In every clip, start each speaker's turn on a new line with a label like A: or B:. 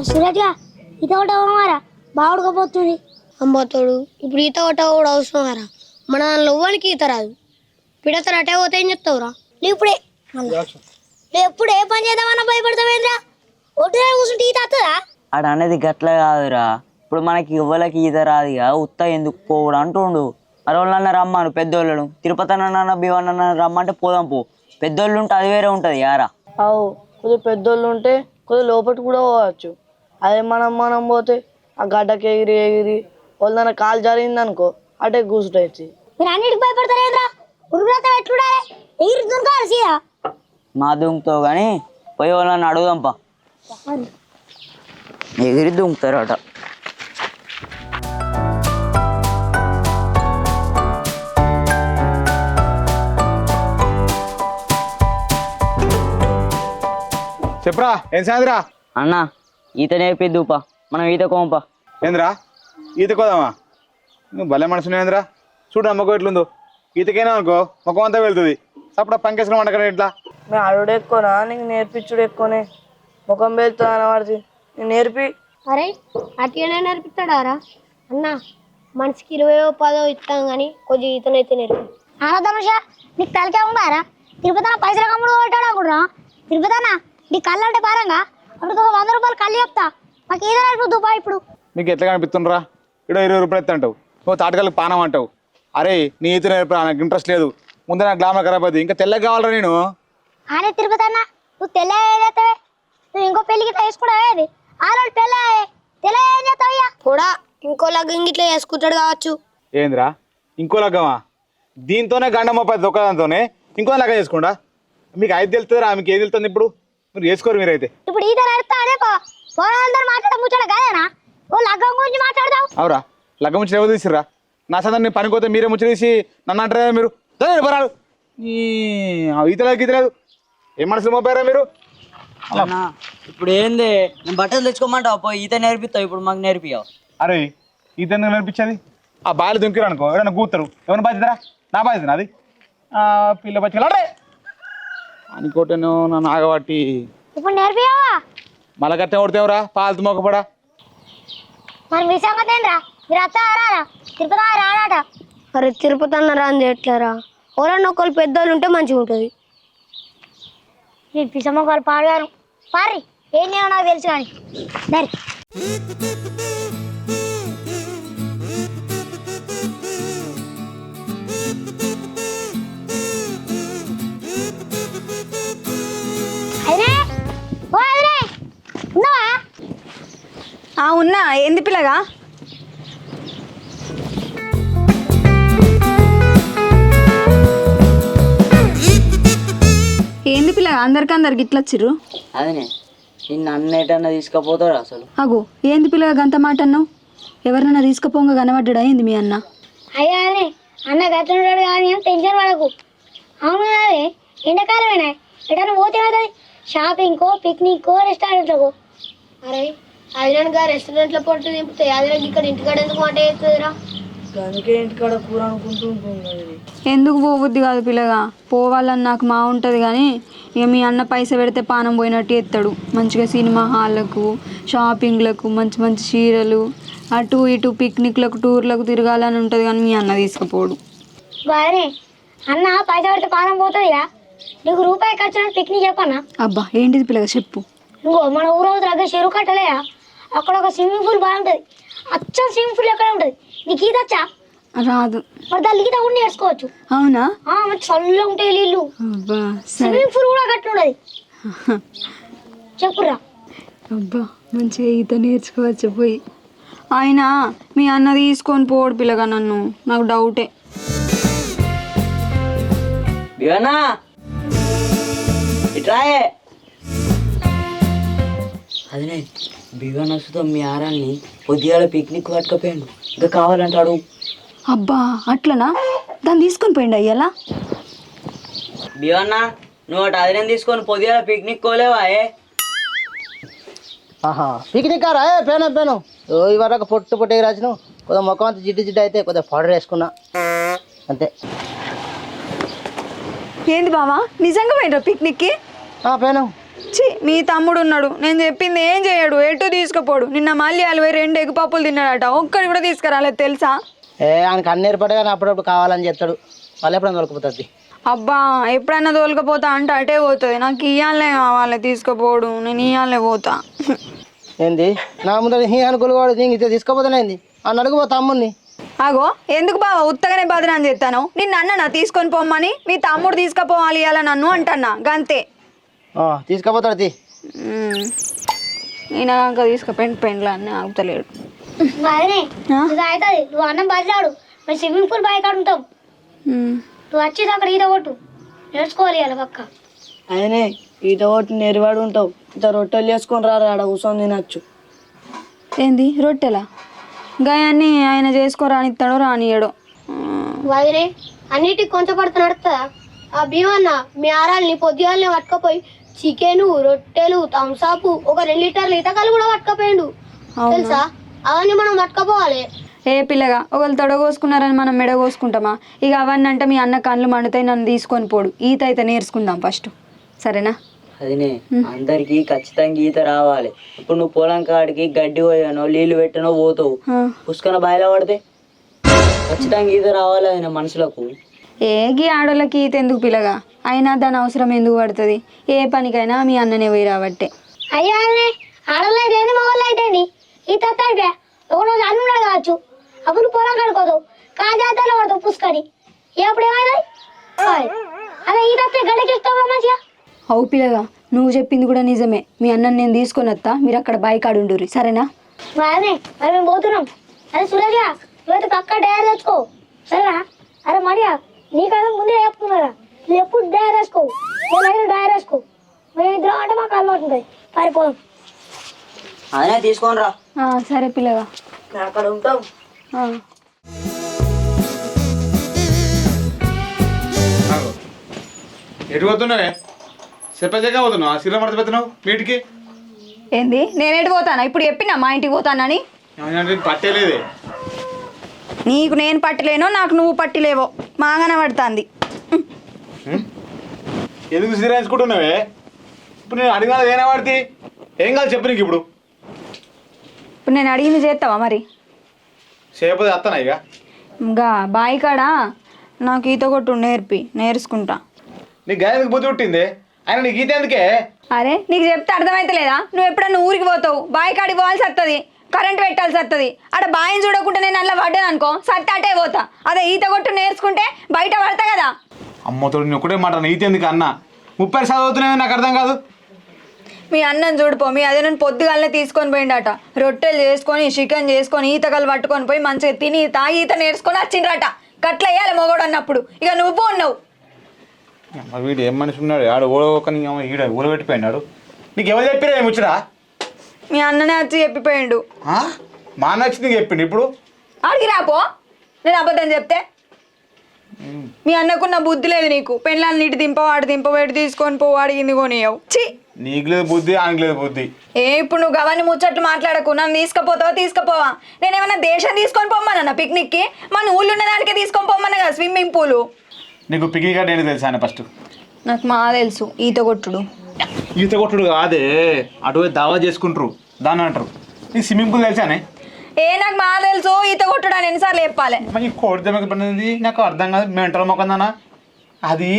A: సురేష్గా ఈత కొట్టమారా బావుడుకపోతుంది
B: అమ్మతోడు ఇప్పుడు ఈత కొట్ట కూడా అవసరం రా మన దానిలో ఎవ్వరికి ఈత రాదు పిడతలు అటే పోతే ఏం చెప్తావురా
A: ఇప్పుడే ఎప్పుడు ఏ పని చేద్దామన్నా భయపడతావేంద్రా ఒడ్డుగా కూర్చుంటే ఈత వస్తుందా
C: ఆడ అనేది గట్ల కాదురా ఇప్పుడు మనకి ఇవ్వలకి ఈత రాదుగా ఉత్త ఎందుకు పోవడం అంటుండు అరవలన్న రమ్మను పెద్దోళ్ళను తిరుపతి అన్న భీవన్న రమ్మంటే పోదాం పో పెద్దోళ్ళు ఉంటే అది వేరే ఉంటుంది యారా
D: అవు కొద్దిగా పెద్దోళ్ళు ఉంటే కొద్దిగా లోపలికి కూడా పోవచ్చు అదే మనం పోతే ఆ గడ్డకి ఎగిరి ఎగిరి వాళ్ళ కాలు జరిగింది అనుకో అటే కూర్చుంటాయి
A: మీరు అన్నిటికి భయపడతారేంద్రా ఉరుకులతో ఎట్లుండాలి ఎగిరి దుంకాలి సీదా
C: మా దుంకుతావు కానీ పోయి వాళ్ళని అడుగుదాంపా ఎగిరి దుంకుతారట
E: చెప్పరా ఏం సాయంత్రా
C: అన్న ఈత నేర్పిద్దుపా మనం ఈత కోంపా
E: ఏంద్రా ఈత కోదామా నువ్వు భలే మనసు ఏంద్రా చూడు అమ్మకో ఎట్లుందో ఈతకైనా అనుకో ముఖం అంతా వెళ్తుంది అప్పుడు పంకేసుకుని వంటకనే ఇట్లా
D: మేము అడుగుడు ఎక్కువనా నీకు నేర్పించుడు ఎక్కువనే ముఖం వెళ్తుంది అనవాడిది నేను నేర్పి
B: అరే అట్లనే నేర్పిస్తాడారా అన్న మనిషికి 20 ఇస్తాం కానీ కొద్దిగా ఈతనైతే నేర్పి
A: ఆనదమష నీకు తలకే ఉందారా తిరుపతి అన్న పైసలు కమ్ముడు కొట్టాడు అనుకుంటున్నా తిరుపతి అన్న నీ కళ్ళు అంటే భారంగా అప్పుడు ఒక 100 రూపాయలు కళ్ళు చెప్తా మాకు ఏదో నడిపోద్దు బా ఇప్పుడు
E: మీకు ఎట్లా కనిపిస్తుండ్రా ఇక్కడ 20 రూపాయలు ఎత్త అంటావు నువ్వు తాటకాలకు పానం అంటావు అరే నీ ఈత నేర్పరా నాకు ఇంట్రెస్ట్ లేదు ముందే నాకు గ్లామర్ ఖరాబ్ అవుతుంది ఇంకా తెల్లగా కావాలరా నేను
A: అనే తిరుపతి అన్న నువ్వు తెల్ల ఏం చేస్తావే నువ్వు ఇంకో పెళ్ళికి వేసుకుంటావేది ఆరోజు పెళ్ళ తెల్ల ఏం చేస్తావయ్యా
B: కూడా ఇంకో లగ్గం ఇట్లా వేసుకుంటాడు కావచ్చు
E: ఏంద్రా ఇంకో లగ్గమా దీంతోనే గండం మొప్పది ఒకదాంతోనే ఇంకో లగ్గం చేసుకోండా మీకు ఐదు తెలుస్తుందిరా మీకు ఏది తెలుస్తుంది ఇప్పుడు మీరు చేసుకోరు మీరైతే
A: ఇప్పుడు ఈత నడుస్తా అదే పోరాళ్ళందరూ మాట్లాడ ముచ్చట కాదేనా ఓ లగ్గం గురించి మాట్లాడదావు
E: అవురా లగ్గం ముచ్చి ఎవరు తీసిర్రా నా సందర్భం నేను పనిపోతే మీరే ముచ్చి తీసి నన్ను అంటారా మీరు బరాలు ఈ ఈతలేదు గీతలేదు ఏం మనసులు మోపారా మీరు
C: అన్నా ఇప్పుడు ఏంది నేను బట్టలు తెచ్చుకోమంటావు పోయి ఈత నేర్పిస్తావు ఇప్పుడు మాకు నేర్పియావు
E: అరే ఈత ఎందుకు నేర్పించేది ఆ బాయిలు దుంకిరు అనుకో ఎవరైనా కూతురు ఎవరిని బాధ్యతరా నా బాధ్యత నాది పిల్ల బచ్చలు అడే అనుకోటను నన్ను ఆగబట్టి
A: ఇప్పుడు నేర్పియావా
E: మళ్ళా కట్టే కొడితేవరా పాలతు మొక్కపడా
A: మరి మీ సంగతి ఏంద్రా మీరు వస్తారా తిరుపతి రాడాట
B: అరే తిరుపతి అన్న రాని ఎట్లారా ఎవరన్నా ఒకళ్ళు పెద్దోళ్ళు ఉంటే మంచిగా ఉంటుంది
A: ఈ పిసమ్మకాలు పాడగాను పారి ఏం చేయమో నాకు తెలుసు కానీ దరి అదిరే ఓ అదిరే ఉన్నావా
F: ఉన్నా ఏంది పిల్లగా ఏంది పిల్లగా అందరికి ఇట్లా వచ్చిర్రు
C: అదేనే నిన్ను అన్నేటన్నా తీసుకుపోతాడు అసలు
F: అగో ఏంది పిల్లగా గంత మాట అన్నావు ఎవరినైనా తీసుకుపోంగా కనబడ్డా ఏంది మీ అన్న
A: అయ్యా అదే అన్న గట్లుంటాడు కానీ టెన్షన్ పడకు అవును అదే ఎండాకాలమేనా ఎటన్నా పోతే అవుతుంది షాపింగ్కో పిక్నిక్కో రెస్టారెంట్లకో
B: అరే అదిగా రెస్టారెంట్లో పొట్టు దింపుతాయి అదే ఇక్కడ ఇంటికాడ ఎందుకు మాట అవుతుందిరా
D: అందుకే ఇంటికాడ కూర అనుకుంటూ ఉంటుంది
F: ఎందుకు పోవద్ది కాదు పిల్లగా పోవాలని నాకు మా ఉంటుంది కానీ ఇక మీ అన్న పైస పెడితే పానం పోయినట్టు ఎత్తాడు మంచిగా సినిమా హాళ్ళకు షాపింగ్లకు మంచి మంచి చీరలు అటు ఇటు పిక్నిక్లకు టూర్లకు తిరగాలని ఉంటుంది కానీ మీ అన్న తీసుకుపోడు
A: బాగానే అన్న పైసా పెడితే పానం పోతుందిరా నీకు రూపాయి ఖర్చు పిక్నిక్ చెప్పన్నా
F: అబ్బా ఏంటిది పిల్లగా చెప్పు
A: ఇంకో మన ఊరు దగ్గర చెరువు కట్టలేదా అక్కడ ఒక స్విమ్మింగ్ పూల్ బాగుంటుంది అచ్చం స్విమ్మింగ్ పూల్ ఎక్కడ ఉంటుంది నీకు ఈత వచ్చా
F: రాదు
A: మరి దాని ఈత కూడా నేర్చుకోవచ్చు
F: అవునా
A: మంచి చల్లగా ఉంటాయి నీళ్ళు
F: అబ్బా సరే
A: స్విమ్మింగ్ పూల్ కూడా కట్టుండదు చెప్పురా
F: అబ్బా మంచిగా ఈత నేర్చుకోవచ్చు పోయి ఆయన మీ అన్న తీసుకొని పోడు పిల్లగా నన్ను నాకు డౌటే
C: బివనా ఇట్రాయే అదే బివన్ వస్తుందో మీ ఆరాన్ని పొద్దుగాల పిక్నిక్ పట్టుకపోయాడు ఇంకా కావాలంటాడు
F: అబ్బా అట్లనా దాన్ని తీసుకొని పోయిండు అయ్యాలా
C: బివన్నా నువ్వు అటు అదినే తీసుకొని పొద్దుగాల పిక్నిక్ కోలేవా
G: పిక్నిక్ రా పేను ఇవరకు పొట్టు పొట్టి రాసిన కొద్దిగా ముఖం అంతా జిడ్డు అయితే కొద్దిగా పౌడర్ వేసుకున్నా అంతే
F: ఏంది బావా నిజంగా పోయినరా పిక్నిక్కి
G: పేను
F: మీ తమ్ముడు ఉన్నాడు, నేను చెప్పింది ఏం చేయడు, ఎటు తీసుకుపోడు. నిన్న మళ్ళీ అలవై 2 ఎగ్ పప్పులు తిన్నాడట, ఒక్కడి కూడా తీసుకురాలేదు తెలుసా?
G: ఆయనకి అన్ని ఏర్పడే కానీ అప్పుడప్పుడు కావాలని చెప్తాడు, వాళ్ళు ఎప్పుడైనా దొరకపోతుంది.
F: అబ్బా ఎప్పుడైనా తోలుకపోతా అంటే అటే పోతుంది. నాకు ఇయ్యాలే కావాలి, తీసుకుపోడు, నేను ఇయ్యాలే పోతా.
G: ఏంది నా ముందర అనుకోవాడు నీకు తీసుకోపోతానేంది అని అడుగుపో తమ్ముడిని.
F: అగో ఎందుకు బావ ఉత్తగానే బదనాన్ని చెప్తాను? నిన్ను అన్న తీసుకొని పోమ్మని, మీ తమ్ముడు తీసుకుపోవాలి ఇవ్వాల నన్ను అంటన్నా గంతే.
G: తీసుకుపోతాడు తీ.
F: నేను ఇంకా తీసుకుపోయింది పెండ్లు అన్నీ ఆగుతలేడు.
A: బాగానే అవుతుంది. నువ్వు అన్నం బదిలాడు, మేము స్విమ్మింగ్ పూల్ బాయ్ కాడ ఉంటాం. నువ్వు వచ్చేది అక్కడ ఈత కొట్టు, నేర్చుకోవాలి ఇలా పక్క.
D: ఆయనే ఈత కొట్టి నెరివాడు ఉంటావు, ఇంత రొట్టెలు చేసుకొని రారు, ఆడ కూర్చొని తినచ్చు.
F: ఏంది రొట్టెలా? గాయాన్ని ఆయన చేసుకోరానిస్తాడో రానియడో.
B: వదిలే అన్నిటికి కొంచెం పడుతు నడుతుందా? ఆ భీమన్న మీ ఆరాల్ని పొద్దుగాలనే పట్టుకపోయి చికెను, రొట్టెలు, థమ్సాపు, ఒక 2 లీటర్ల ఈతకాలు కూడా పట్టుకపోయిండు తెలుసా? అవన్నీ మనం పట్టుకపోవాలి.
F: ఏ పిల్లగా ఒకళ్ళు తొడగోసుకున్నారని మనం మెడగోసుకుంటామా? ఇక అవన్నీ అంటే మీ అన్న కళ్ళు మండుతాయి, నన్ను తీసుకొని పోడు. ఈత అయితే నేర్చుకుందాం ఫస్ట్, సరేనా?
C: అదినే అందరికి ఖచ్చితంగా ఈత రావాలి. ఇప్పుడు నువ్వు పొలం కాడికి గడ్డి పోయానో నీళ్లు పెట్టానో పోతావు, పుష్కన బాయిలో పడితే ఖచ్చితంగా ఈత రావాలి అదిన మనుషులకు.
F: ఏగి ఆడోళ్ళకి ఈత ఎందుకు పిల్లగా? అయినా దాని అవసరం ఎందుకు పడుతుంది? ఏ పనికైనా మీ అన్ననే పోయి రాబట్టే.
A: అయ్యా ఆడవాళ్ళు అయితే ఏంది, మగవాళ్ళు అయితే ఈ తత్త అయితే ఒక రోజు అన్నం ఉన్నాడు కావచ్చు, అప్పుడు పొలం కడుకోదు, కాజాతలో పడతావు పుష్కరి. ఎప్పుడు ఏమైంది అదే ఈ తత్త గడ్డకిస్తావా మంచిగా?
F: అవు పిల్లగా నువ్వు చెప్పింది కూడా నిజమే. మీ అన్నని నేను తీసుకొని వస్తా, మీరు అక్కడ బాయి కాడుండుర్రి, సరేనా?
A: బాగానే మరి మేము పోతున్నాం. అరే సురేష ఇవైతే పక్క డయర్ తెచ్చుకో, సరేనా? అరే మడియా నీకైనా ముందే చెప్తున్నారా, నువ్వు ఎప్పుడు డయర్ వేసుకో, నేను డయర్ వేసుకో. మేము ఇద్దరం అంటే మాకు అలవాటు ఉంటుంది, పారిపోదాం.
C: అదే తీసుకొని రా.
F: సరే పిల్లగా
C: అక్కడ ఉంటాం.
E: ఎటు పోతున్నావే? చెప్పగా పోతున్నావు, ఆ శిల మడత పెడుతున్నావు మీటికి.
F: ఏంది నేనేటి పోతానా? ఇప్పుడు చెప్పినా మా ఇంటికి పోతానని.
E: పట్టేలేదే
F: నీకు నేను పట్టలేనో నాకు నువ్వు పట్టిలేవో మాగాన పడుతుంది.
E: ఎందుకు సిరాయించుకుంటున్నావే? ఇప్పుడు నేను అడిగినా ఏనా పడితే ఏం కాదు చెప్పు. నీకు ఇప్పుడు
F: ఇప్పుడు నేను అడిగింది చేస్తావా మరి?
E: చేయకపోతే వస్తానా ఇక.
F: ఇంకా బాయి కాడ నాకు ఈత కొట్టు నేర్చుకుంటా.
E: నీకు గాయకు బుద్ధి పుట్టింది, ఆయన నీకు ఈత ఎందుకే?
F: అరే నీకు చెప్తే అర్థమైతలేదా? నువ్వు ఎప్పుడన్నా ఊరికి పోతావు, బాయి కాడికి పోవాల్సి వస్తుంది, కరెంట్ పెట్టాల్సి వస్తుంది. అక్కడ బాయిని చూడకుండా నేను అలా పడ్డాను అనుకో, సత్త అటే పోతా. అదే ఈత కొట్టు నేర్చుకుంటే బయట పడతా కదా.
E: అమ్మతోడు నేను ఒకటే మాట, ఈత ఎందుకు అన్న 30 చదువుతున్నాయి, నాకు అర్థం కాదు.
F: మీ అన్నం చూడిపో, మీ అదే నేను పొద్దుగాలనే తీసుకొని పోయిండట, రొట్టెలు చేసుకొని చికెన్ చేసుకొని ఈతకలు పట్టుకొని పోయి మంచిగా తిని తాగి ఈత నేర్చుకొని వచ్చిండ్రట. గట్ల వేయాలి మొగోడు అన్నప్పుడు. ఇక నువ్వు ఉన్నావు.
E: వీడు ఏం మనిషి ఉన్నాడు, ఆడు ఓడని ఈడ ఊరబెట్టిపోయినాడు. నీకు ఎవరు చెప్పిరా ముచ్చరా?
F: మీ అన్ననే వచ్చి చెప్పిపోయిండు.
E: మా అన్న వచ్చి నీకు చెప్పిండు ఇప్పుడు?
F: అడిగి రాపో, నేను అబద్ధం చెప్తే. మీ అన్నకున్న బుద్ధి లేదు నీకు. పెళ్ళాన్ని నీటి దింపవు, ఆడు దింపబెట్టి తీసుకొని పోవు, అడిగింది కొనియవు. చి,
E: నీకు లేదు బుద్ధి, ఆయనకు లేదు బుద్ధి.
F: ఇప్పుడు నువ్వు అవన్నీ ముచ్చట్లు మాట్లాడకు. నన్ను తీసుకుపోతావా తీసుకుపోవా? నేనేమన్నా దేశం తీసుకొని పోమ్మన్నా పిక్నిక్కి? మన ఊళ్ళో ఉన్న దానికే తీసుకొని పోమ్మన్నా కదా స్విమ్మింగ్ పూలు.
E: నీకు పిక్నిక్ అంటే ఏంటి తెలుసా? ఆయన ఫస్ట్
F: నాకు మా తెలుసు ఈత కొట్టుడు.
E: ఈత కొట్టుడు కాదే, అటు దావా చేసుకుంటారు దాన్ని అంటారు. నీకు స్విమ్మింగ్ పూల్ తెలుసానే?
F: నాకు మా తెలుసు ఈత కొట్టుడు అని ఎన్నిసార్లు చెప్పాలి?
E: ఈ కోడి దెమ్మకి పడింది నాకు అర్థం కాదు. మెంటల్ మొక్కందానా అది?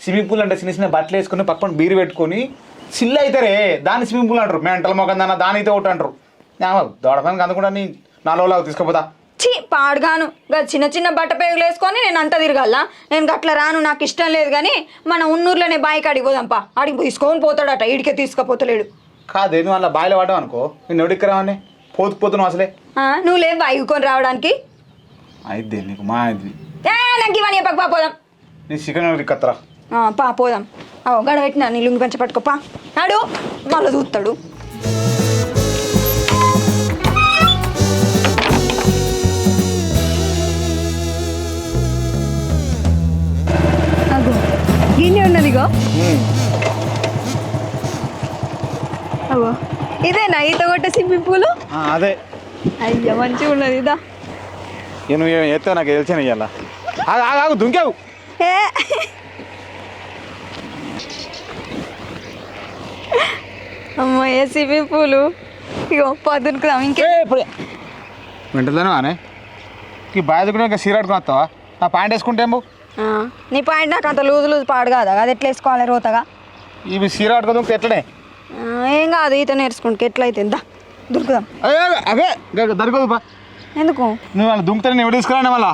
E: స్విమ్మింగ్ పూల్ అంటే చిన్న చిన్న బట్టలు వేసుకొని పక్కన బీరు పెట్టుకొని చిల్లు అవుతారే, దాన్ని స్విమ్మింగ్ పూల్ అంటారు. మెంటల్ మొక్కందానా దాని ఈత కొట్టు అంటారు. దొడకానికి అందుకుండా నీ 4 రోజులు తీసుకుపోతా.
F: చి పాడుగాను, చిన్న చిన్న బట్ట పేగులు వేసుకొని నేను అంతా తిరగల్లా? నేను గట్ల రాను, నాకు ఇష్టం లేదు. కానీ మన ఉన్నూరులోనే బాయికి అడిగిపోదాంపా. అడిగి తీసుకొని పోతాడట, ఈడికే తీసుకుపోతలేడు.
E: కాదే నువ్వు అలా బాయిలో పడ్డావు అనుకో, నేను ఎవడిక్కరావని పోతున్నావు అసలే.
F: నువ్వు లేవు బాయికొని రావడానికి.
E: అయితే నీకు మా ఇది
F: నాకు ఇవన్నీ చెప్పక పోదాం.
E: నీ చికెన్ కత్తరా
F: పోదాం. గడ పెట్టినా నీ లుంగి పెంచ పట్టుకోపా. నాడు మళ్ళీ చూస్తాడు. గిన్నె ఉన్నదిగో. అవో ఇదేనా ఈత కొట్టే స్విమ్మింగ్ పూలు?
E: అదే.
F: అయ్యా మంచిగా ఉన్నది. ఇదా
E: నువ్వు ఎత్తావు నాకు తెలిసాను. ఇవాళ ఆగు దుంకావు.
F: ఏ స్విమ్మింగ్ పూలు ఇగో పదునుకుదాం ఇంకే
E: వింటలేను అనే ఈ బాయ్ కూడా ఇంకా సీరాడుకుని వస్తావా నా ప్యాంట్ వేసుకుంటే ఏమో
F: నీ పాయింట్ నాకు అంత లూజ్ లూజ్ పాడు కాదా అది ఎట్లా వేసుకోవాలి రోతగా
E: ఇవి సీరాడుకోదు ఎట్లనే
F: ఏం కాదు ఈత నేర్చుకుంటే ఎట్లా అయితే దా దురుకుదాం
E: అవే దొరకదు బా
F: ఎందుకు
E: నువ్వు వాళ్ళు దుంకుతాను నేను ఎవరు తీసుకురానే మళ్ళా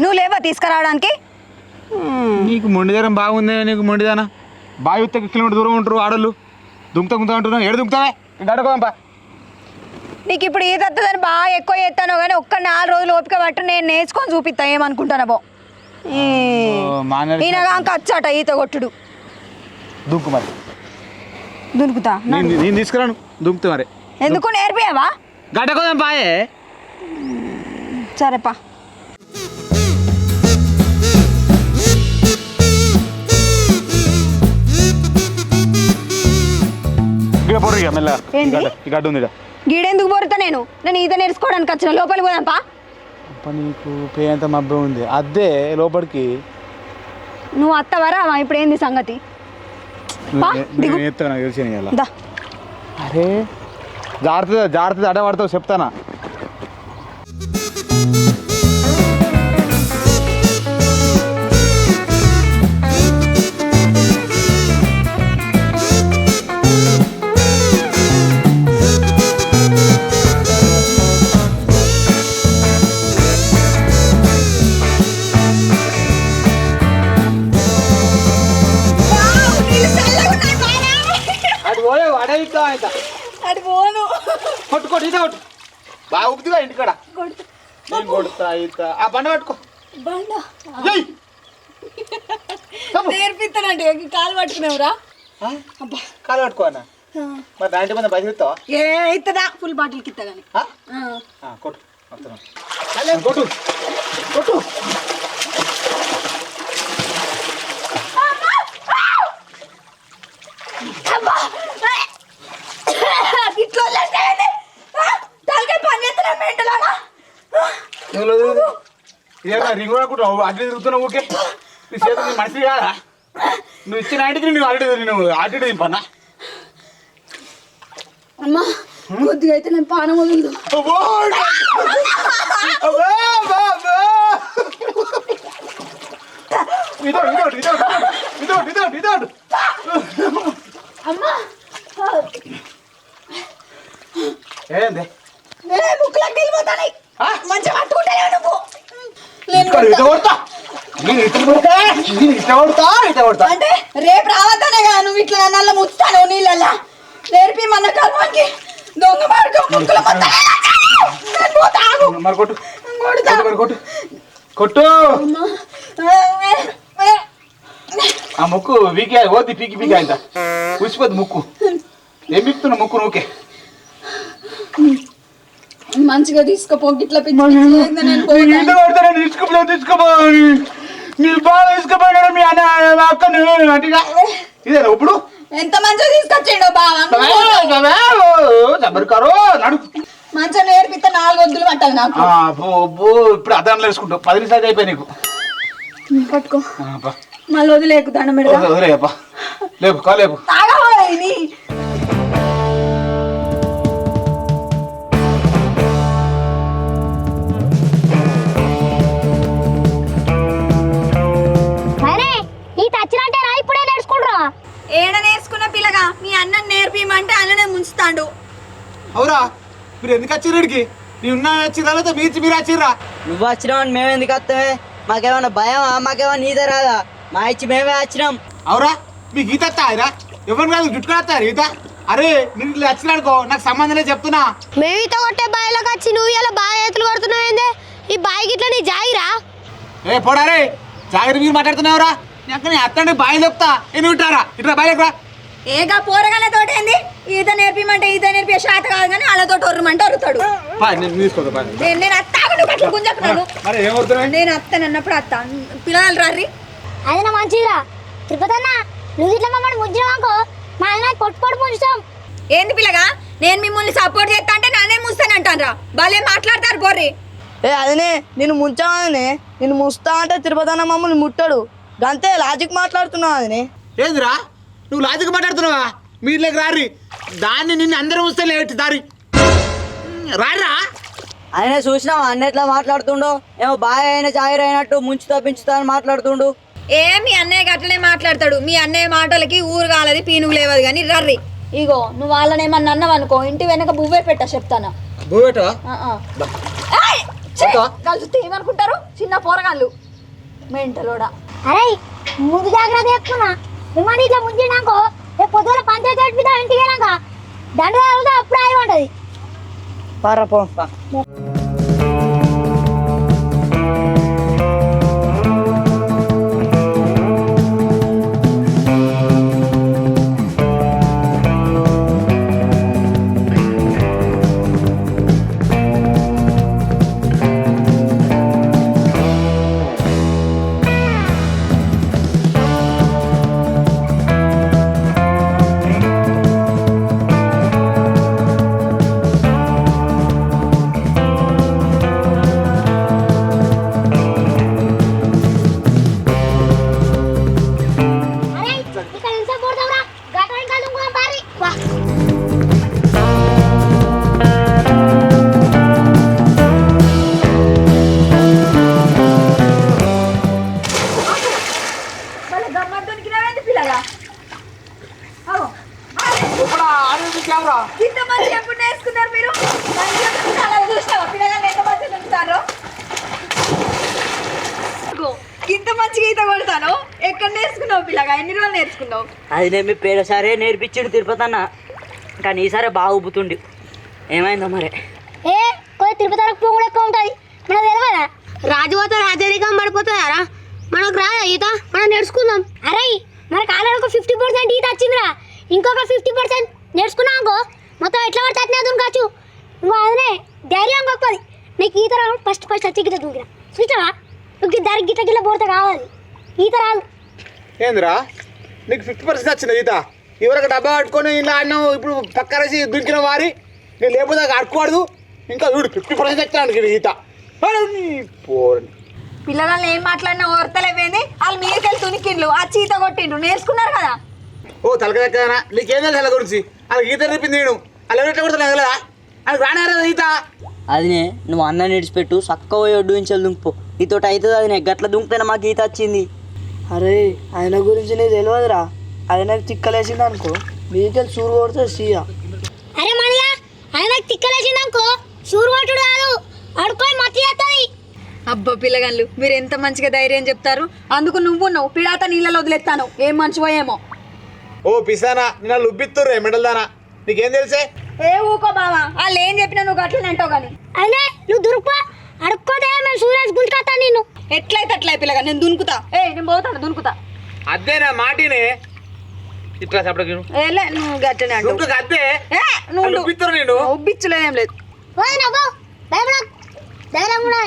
F: నువ్వు లేవా తీసుకురావడానికి
E: నీకు మొండిదారం బాగుంది నీకు మొండిదానా బావి ఉత్త కిలోమీటర్ దూరం ఉంటారు ఆడోళ్ళు దుంకుతా అంటున్నావు ఏడు దుంకుతావే ఇంకా అడుకోదాంపా
F: నీకు ఇప్పుడు ఈత వస్తుందని బాగా ఎక్కువ చేస్తాను కానీ ఒక్క 4 రోజులు ఓపిక పట్టు నేను నేర్చుకొని చూపిస్తా ఏమనుకుంటానా బో ఈయనగా వచ్చాట ఈత కొట్టుడు
E: దుంకు మరి
F: దునుకుతా
E: నేను తీసుకురాను దుంకుతా మరి
F: ఎందుకు నేర్పియావా
E: గడ్డకోదాం బాయే
F: సరేపా
E: ఇక్కడ పొర్రు ఇక మెల్ల
F: ఏంది?
E: ఈ గడ్డ ఉంది
F: గీడెందుకు పోరుతా నేను ఈత నేర్చుకోవడానికి వచ్చిన లోపలికి పోదాంపా
E: నీకు పే అంత మబ్బే ఉంది అదే లోపలికి
F: నువ్వు అత్తవరా ఇప్పుడు ఏంది సంగతి పా, దిగు.
E: నేను ఎత్తాను నాకు తెలిసి ఇలా
F: దా
E: అరే జాగ్రత్త అడ్డ పడతావు చెప్తానా
F: అది పోను
E: కొట్టు ఇదే కొట్టు బాగా ఉప్పుదిగా ఇంటికాడ నేను కొడుతా ఇత ఆ బండ పట్టుకో ఏయ్!
F: నేర్పిస్తానంటే కాలు పట్టుకునేవరా
E: కాలు పట్టుకో అన్న మరి 90 మంది బయట ఇస్తావా
F: ఏ ఇస్తుందా ఫుల్ బాటిల్కి ఇస్తా కానీ
E: కొట్టు వస్తున్నాను కొట్టు కొట్టు ఇదేనా రింగ్ అనుకుంటావు అడ్డు తిరుగుతున్నావు ఓకే నీ చేత నీ మనిషి కాదా నువ్వు ఇచ్చిన ఇంటికి నువ్వు అడ్డు దింపన్నా
F: అమ్మా కొద్దిగా అయితే నేను పానం వదులు
E: ఇదోటి
F: అమ్మా
E: ఏంది
F: ముక్కులకు వెళ్ళిపోతాను మంచిగా పట్టుకుంటే నువ్వు అంటే రేపు రావద్దనే కదా నువ్వు ఇట్లా నల్ల ముచ్చుతాను నీళ్ళల్లా నేర్పి మన కర్మానికి దొంగ మార్గం ముక్కుల
E: మరి కొట్టు కొట్టు ఆ ముక్కు వీకే ఓది పీకి పీకి ఆయన కూసిపోద్ది ముక్కు ఏం పీకుతున్నావు ముక్కు నువ్వుకే
F: మంచిగా తీసుకోపో గిట్లా
E: తీసుకోపో మీరు బాగా తీసుకుపోయినాడు మీ అన్న అక్కను అంటేగా ఇదేనా ఇప్పుడు
F: ఎంత మంచిగా తీసుకొచ్చిండో బాగా
E: జబర్కారో నడు
F: మంచిగా నేర్పిస్తే 4 వద్దులు పట్టాలి నాకు
E: ఇప్పుడు అదనంలో వేసుకుంటావు 10 నిమిషాలు అయిపోయి నీకు
F: పట్టుకో మళ్ళీ వదిలేకు దండం పెడతా
E: వదిలేపా లేపు కాలేపు
F: ఏడ నేర్చుకున్న పిల్లగా మీ అన్న నేర్పిమంటే అన్ననే ముంచుతాడు
E: అవురా మీరు ఎందుకు వచ్చిర్రుడికి నీ ఉన్న వచ్చిర్రా మీరు వచ్చిర్రా
C: నువ్వు వచ్చినావు మేము ఎందుకు వస్తామే మాకేమన్నా భయమా మాకేమన్నా ఈత రాదా మా ఇచ్చి మేమే వచ్చినాం
E: అవురా మీకు ఈత వస్తాయిరా ఎవరు కాదు జుట్టుకుని వస్తారు ఈత అరే నేను ఇట్లా వచ్చినాడుకో నాకు సంబంధమే చెప్తున్నా
B: మేము ఈత కొట్టే బావిలోకి వచ్చి నువ్వు ఇలా బాగా ఎత్తులు కొడుతున్నావు ఏందే ఈ బావికి ఇట్లా నీ జాగిరా
E: ఏ పోడారే జాగ్రత్త మీరు మాట్లాడుతున్నావురా నేను అత్తండి బావి చెప్తా నేను ఉంటారా ఇట్లా బాయిలోకి రా
F: ఏగా పోరగానే తోటేంది ఈత నేర్పిమంటే ఈత నేర్పే శాత కాదు కానీ వాళ్ళతో ఒర్రమంటే ఒరుతాడు నేను అత్తాను గుంజకున్నాను నేను అత్తను అన్నప్పుడు అత్త పిల్లలు రారి
A: అది నా మంచిదిరా తిరుపతి అన్న నువ్వు ఇట్లా మమ్మల్ని ముంచినావనుకో మా ఆయన పొట్టు ముంచుతాం
F: ఏంది పిల్లగా నేను మిమ్మల్ని సపోర్ట్ చేస్తా అంటే నానే ముస్తానంటారా భలే మాట్లాడతారు బొర్రి
D: అదనే నేను ముంచానే నేను ముస్తా అంటే తిరుపతి అన్న మమ్మల్ని ముట్టాడు గంతే లాజిక్ మాట్లాడుతున్నావు అదనే
E: ఏందిరా నువ్వు లాజిక్ మాట్లాడుతున్నావా మీలోకి రారి దాన్ని నిన్ను అందరూ వస్తే లేటి దారి రారా.
C: ఆయన చూసినావా అన్న ఎట్లా మాట్లాడుతుండో, ఏమో బాయ్ అయిన జాయిర్ అయినట్టు ముంచుతా పెంచుతా అని మాట్లాడుతుండు.
F: మీ అన్నయ్య అట్లనే మాట్లాడతాడు. మీ అన్నయ్య మాటలకి ఊరు కాలది పీనుగు లేవదు కానీ రర్రి. ఇగో నువ్వు వాళ్ళని ఏమన్నా అన్నావు అనుకో, ఇంటి వెనక బువ్వే పెట్టా చెప్తాను. కలిసి ఏమనుకుంటారు చిన్న పోరగాళ్ళు మెంటలోడా.
A: అరే ముందు జాగ్రత్త చెప్తున్నా, మిమ్మల్ని ఇట్లా ముంచినాకో రేపు పొద్దున పంచాయతీ మీద ఇంటికి వెళ్ళాక దండ అప్పుడు అయి ఉంటుంది.
C: పారపో
A: అరే ఇక్కడ ఎంత పోతావురా, గట్ర ఇంకా దుంకుదాం పారి. వా
F: పిల్లగా ఇంత మంది ఎప్పుడు నేర్చుకున్నారు మీరు? చూసినావా పిల్లగాళ్ళు ఎంత మంది ఉంటారో? ఇంత మంచిగా ఈత కొడతాను. ఎక్కడ నేర్చుకున్నావు పిల్లగా? ఎన్ని రోజులు నేర్చుకున్నావు?
C: అది నేను మీ పేరు సరే నేర్పించాడు తిరుపతి అన్న, కానీ ఈసారి బాగా ఉబ్బుతుండి. ఏమైందో మరి.
A: ఏ కొద్ది తిరుపతి వరకు పోకుండా ఎక్కువ ఉంటుంది, మనకు తెలియదా?
B: రాజుపోతే రాజరికం పడిపోతాయారా? మనకు రాదా ఈత? మనం నేర్చుకుందాం.
A: అరే మనకు ఆల్రెడీ ఒక 50% ఈత వచ్చిందిరా, ఇంకొక 50% నేర్చుకున్నాకో మొత్తం ఎట్లా పడితే అట్నే దుంకచ్చు. ఇంకో అదనే ధైర్యం గొప్పది. నీకు ఈత రావు, ఫస్ట్ వచ్చి గిట్ట దూకిరా చూసావా? నువ్వు దారి గిట్ల గిట్ల పోతే కావాలి, ఈత రాదు.
E: ఏందిరా నీకు 50% వచ్చింది ఈత? ఇవరకు డబ్బా కట్టుకొని ఇలా ఆడినావు, ఇప్పుడు పక్క రేసి దుంకిన వారి నేను లేకపోతే అడుకోకూడదు. ఇంకా వీడు 50% వచ్చాను ఈత. పోరండి
F: పిల్లగాళ్ళు ఏం మాట్లాడినా ఓర్తలేవేంది? వాళ్ళు మీకెళ్ళి తునికిండ్లు ఆ చీత కొట్టిండ్రు, నేర్చుకున్నారు కదా.
E: ఓ తలకదక్కదనా నీకేం తెలుసు అలా గురించి? వాళ్ళకి ఈత నేర్పింది నేను, అలా ఎట్లా కొడతా కదా వాళ్ళకి రానారా ఈత.
C: అదినే నువ్వు అన్న నిడిచిపెట్టు, చక్క పోయి ఒడ్డు నుంచి దుంకుపో. నీతోటి అవుతుంది అదినే, గట్ల దుంకుతేనే మాకు ఈత వచ్చింది.
D: అరే ఆయన గురించి నీకు తెలియదురా, ఆయనకు తిక్కలేసింది అనుకో మీకెళ్ళి సూరు కొడితే సీయా.
A: అరే మనయ్య ఆయనకు తిక్కలేసిందనుకో సూరు కొట్టుడు కాదు, అడుకొని మట్టి చేస్తుంది.
F: అబ్బా పిల్లగాళ్ళు మీరు ఎంత మంచిగా ధైర్యం చెప్తారు. అందుకు నువ్వు పిడాత నీళ్ళలో వదిలేస్తాను. ఏం మనిషివో ఏమో.
E: ఓ పిసానా నిన్న లుబ్బిత్తుర్రే మెడల్దానా, నీకేం తెలుసే?
F: ఏ ఊకో బావా, వాళ్ళు ఏం చెప్పినా నువ్వు అట్లనే అంటావు కానీ.
A: అయినా నువ్వు దురుకుపో, అడుక్కోతే మేము సూర్యాస్ గుంజుకొస్తా నిన్ను.
F: ఎట్లయితే అట్లా పిల్లగా, నేను దునుకుతా. నేను పోతాను దునుకుతా.
E: అదేనా మాటినే ఇట్లా చెప్పడం
F: ఏలే నువ్వు గట్టనే అంటావు.
E: అదే
F: నువ్వు
E: లుబ్బిత్తురు నేను
F: ఉబ్బిచ్చలేం లేదు.
A: పోయినా పో, భయపడ ధైర్యం కూడా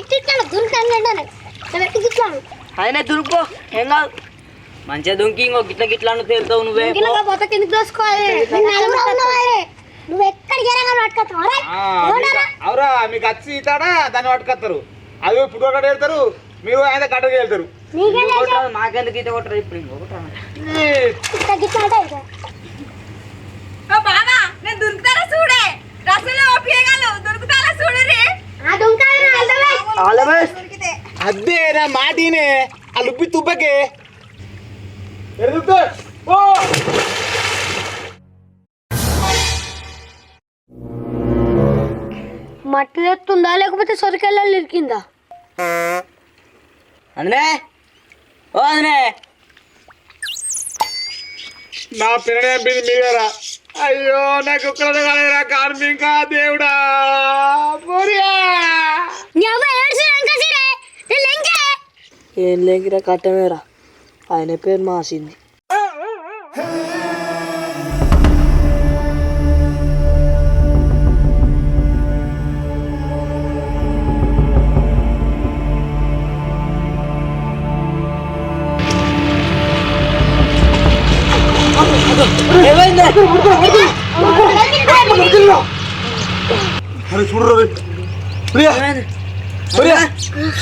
A: ఇట్టిస్తాను దురుకుతాను.
D: ఆయన దురుకుపో ఏం కాదు.
C: మంచిగా దుంకి ఇంకో గిట్ల గిట్లా తేలుతావు నువ్వే.
B: పోత కిందకి దోసుకోవాలి.
A: నువ్వు ఎక్కడికి
E: అవురా మీకు వచ్చి ఈతాడా దాన్ని పట్టుకొస్తారు, అది ఇప్పుడు ఒకటి వెళ్తారు, మీరు ఆయన కట్టకి వెళ్తారు.
C: మాకెందుకు ఈత కొట్టరు ఇప్పుడు
F: బావా నేను దునుకుతారా చూడే, రసంలో ఓపియగాలు దునుకుతారా చూడరే.
E: అదే నా మాటినే ఆ లుబ్బి తుబ్బకే
B: మట్టి తెస్తుందా లేకపోతే సొరకెళ్ళాలి ఇరికిందా?
C: అందునే ఓ అందునే
E: నా పిల్లలు చంపింది మీరేరా? అయ్యో నాకు ఒక్కడే కాలేరా కార్మిక దేవుడా.
D: ఏం లేకిరా కట్టమేరా, ఆయన పేరు మాసింది.
E: అరే చూడు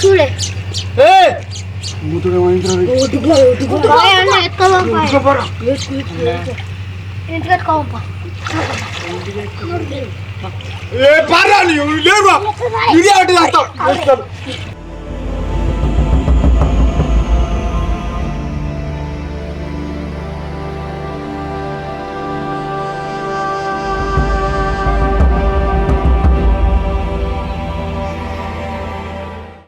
A: చూడే
B: ఇంటికి